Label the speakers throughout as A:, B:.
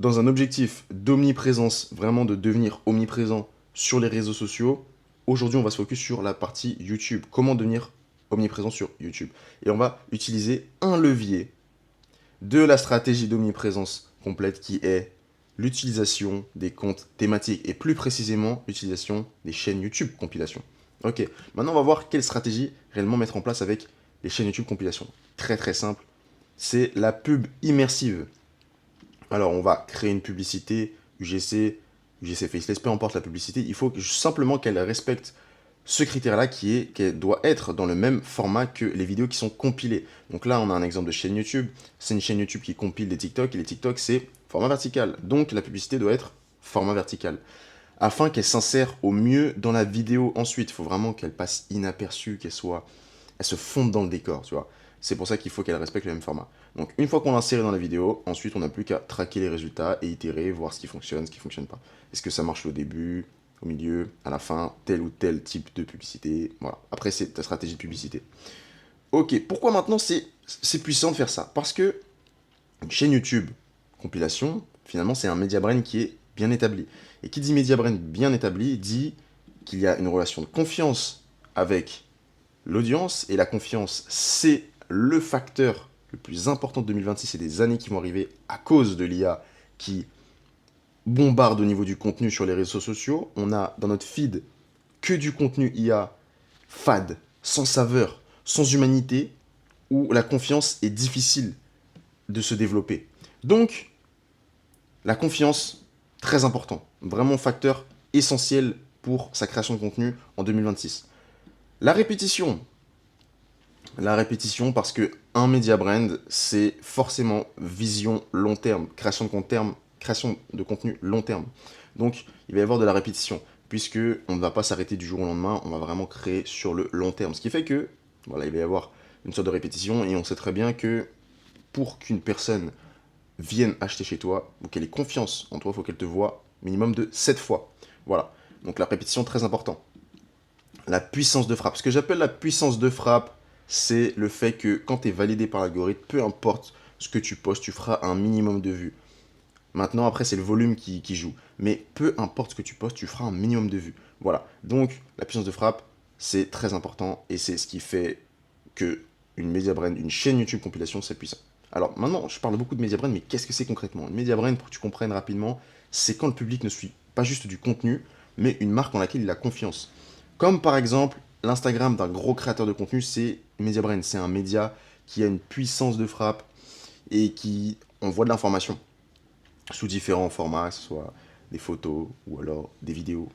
A: dans un objectif d'omniprésence, vraiment de devenir omniprésent sur les réseaux sociaux, aujourd'hui, on va se focus sur la partie YouTube. Comment devenir omniprésent sur YouTube. Et on va utiliser un levier de la stratégie d'omniprésence complète qui est l'utilisation des comptes thématiques et plus précisément l'utilisation des chaînes YouTube compilation. Ok, maintenant on va voir quelle stratégie réellement mettre en place avec les chaînes YouTube compilation. Très très simple, c'est la pub immersive. Alors on va créer une publicité UGC, UGC Faceless, peu importe la publicité, il faut simplement qu'elle respecte ce critère-là qui est qu'elle doit être dans le même format que les vidéos qui sont compilées. Donc là, on a un exemple de chaîne YouTube. C'est une chaîne YouTube qui compile des TikTok et les TikTok, c'est format vertical. Donc la publicité doit être format vertical afin qu'elle s'insère au mieux dans la vidéo ensuite. Il faut vraiment qu'elle passe inaperçue, elle se fonde dans le décor, tu vois. C'est pour ça qu'il faut qu'elle respecte le même format. Donc une fois qu'on l'a inséré dans la vidéo, ensuite on n'a plus qu'à traquer les résultats et itérer, voir ce qui fonctionne, ce qui fonctionne pas. Est-ce que ça marche au début, au milieu, à la fin, tel ou tel type de publicité. Voilà. Après, c'est ta stratégie de publicité. Ok, pourquoi maintenant c'est puissant de faire ça? Parce que une chaîne YouTube compilation, finalement, c'est un media brain qui est bien établi. Et qui dit media brain bien établi dit qu'il y a une relation de confiance avec l'audience. Et la confiance, c'est le facteur le plus important de 2026 et des années qui vont arriver à cause de l'IA qui bombarde au niveau du contenu sur les réseaux sociaux. On a dans notre feed que du contenu IA fade, sans saveur, sans humanité, où la confiance est difficile de se développer. Donc, la confiance, très important, vraiment facteur essentiel pour sa création de contenu en 2026. La répétition parce que un media brand, c'est forcément vision long terme, création de contenu long terme. Donc, il va y avoir de la répétition, puisque on ne va pas s'arrêter du jour au lendemain, on va vraiment créer sur le long terme. Ce qui fait que, voilà, il va y avoir une sorte de répétition, et on sait très bien que pour qu'une personne vienne acheter chez toi, ou qu'elle ait confiance en toi, il faut qu'elle te voie minimum de 7 fois. Voilà. Donc la répétition, très important. La puissance de frappe. Ce que j'appelle la puissance de frappe, c'est le fait que quand tu es validé par l'algorithme, peu importe ce que tu postes, tu feras un minimum de vues. Maintenant, après, c'est le volume qui joue. Mais peu importe ce que tu postes, tu feras un minimum de vues. Voilà. Donc, la puissance de frappe, c'est très important et c'est ce qui fait que une media brand, une chaîne YouTube compilation, c'est puissant. Alors maintenant, je parle beaucoup de media brand, mais qu'est-ce que c'est concrètement? Une media brand, pour que tu comprennes rapidement, c'est quand le public ne suit pas juste du contenu, mais une marque en laquelle il a confiance. Comme par exemple, l'Instagram d'un gros créateur de contenu, c'est une media brand. C'est un média qui a une puissance de frappe et qui envoie de l'information sous différents formats, que ce soit des photos ou alors des vidéos.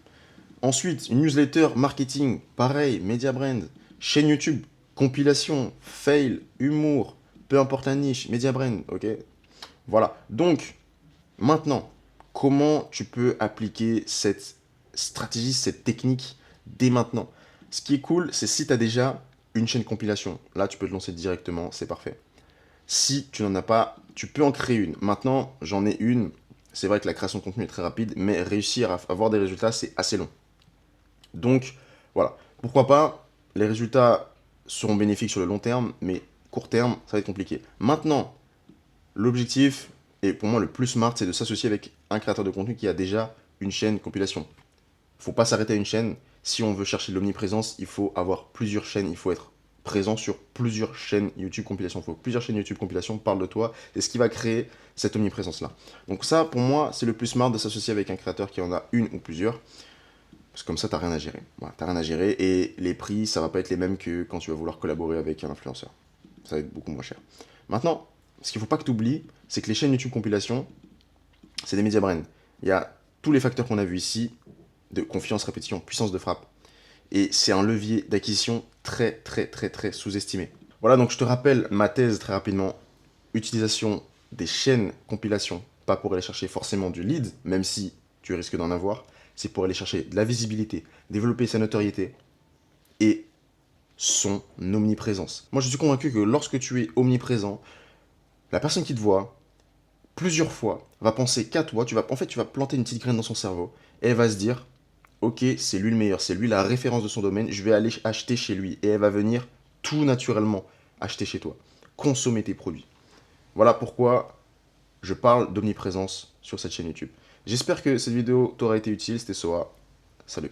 A: Ensuite, une newsletter marketing, pareil, media brand, chaîne YouTube, compilation, fail, humour, peu importe la niche, media brand, ok? Voilà. Donc, maintenant, comment tu peux appliquer cette stratégie, cette technique dès maintenant? Ce qui est cool, c'est si tu as déjà une chaîne compilation. Là, tu peux te lancer directement, c'est parfait. Si tu n'en as pas, tu peux en créer une. Maintenant, j'en ai une. C'est vrai que la création de contenu est très rapide, mais réussir à avoir des résultats, c'est assez long. Donc, voilà. Pourquoi pas, les résultats seront bénéfiques sur le long terme, mais court terme, ça va être compliqué. Maintenant, l'objectif, et pour moi le plus smart, c'est de s'associer avec un créateur de contenu qui a déjà une chaîne compilation. Il ne faut pas s'arrêter à une chaîne. Si on veut chercher de l'omniprésence, il faut avoir plusieurs chaînes, il faut être présent sur plusieurs chaînes YouTube compilation. Il faut que plusieurs chaînes YouTube compilation parlent de toi. C'est ce qui va créer cette omniprésence-là. Donc ça, pour moi, c'est le plus smart de s'associer avec un créateur qui en a une ou plusieurs. Parce que comme ça, t'as rien à gérer. Voilà, t'as rien à gérer et les prix, ça va pas être les mêmes que quand tu vas vouloir collaborer avec un influenceur. Ça va être beaucoup moins cher. Maintenant, ce qu'il faut pas que tu oublies, c'est que les chaînes YouTube compilation, c'est des média brands. Il y a tous les facteurs qu'on a vus ici, de confiance, répétition, puissance de frappe. Et c'est un levier d'acquisition très, très, très, très sous-estimé. Voilà, donc je te rappelle ma thèse très rapidement. Utilisation des chaînes compilation, pas pour aller chercher forcément du lead, même si tu risques d'en avoir, c'est pour aller chercher de la visibilité, développer sa notoriété et son omniprésence. Moi, je suis convaincu que lorsque tu es omniprésent, la personne qui te voit plusieurs fois va penser qu'à toi. Tu vas planter une petite graine dans son cerveau et elle va se dire, ok, c'est lui le meilleur, c'est lui la référence de son domaine, je vais aller acheter chez lui. Et elle va venir tout naturellement acheter chez toi, consommer tes produits. Voilà pourquoi je parle d'omniprésence sur cette chaîne YouTube. J'espère que cette vidéo t'aura été utile, c'était Soa. Salut.